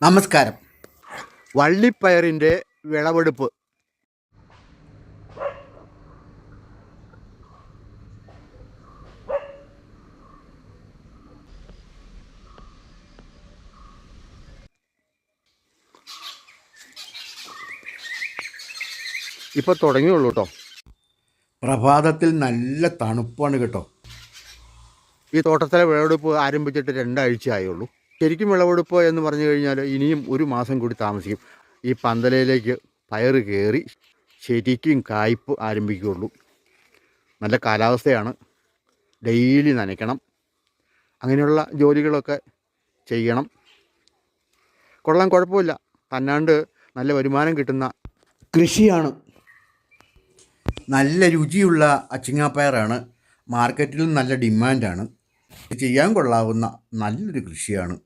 നമസ്കാരം. വള്ളിപ്പയറിൻ്റെ വിളവെടുപ്പ്. ഇപ്പോൾ തുടങ്ങിയുള്ളൂ കേട്ടോ. പ്രഭാതത്തിൽ നല്ല തണുപ്പാണ് കേട്ടോ. ഈ തോട്ടത്തിലെ വിളവെടുപ്പ് ആരംഭിച്ചിട്ട് 2 ആഴ്ച ആയുള്ളൂ. ശരിക്കും വിളവെടുപ്പ് എന്ന് പറഞ്ഞു കഴിഞ്ഞാൽ ഇനിയും 1 മാസം കൂടി താമസിക്കും. ഈ പന്തലയിലേക്ക് പയർ കയറി ശരിക്കും കായ്പ്പ് ആരംഭിക്കുകയുള്ളൂ. നല്ല കാലാവസ്ഥയാണ്, ഡെയിലി നനയ്ക്കണം, അങ്ങനെയുള്ള ജോലികളൊക്കെ ചെയ്യണം. കൊള്ളാൻ കുഴപ്പമില്ല, തന്നാണ്ട് നല്ല വരുമാനം കിട്ടുന്ന കൃഷിയാണ്. നല്ല രുചിയുള്ള അച്ചിങ്ങാപ്പയറാണ്. മാർക്കറ്റിലും നല്ല ഡിമാൻഡാണ്. ചെയ്യാൻ കൊള്ളാവുന്ന നല്ലൊരു കൃഷിയാണ്.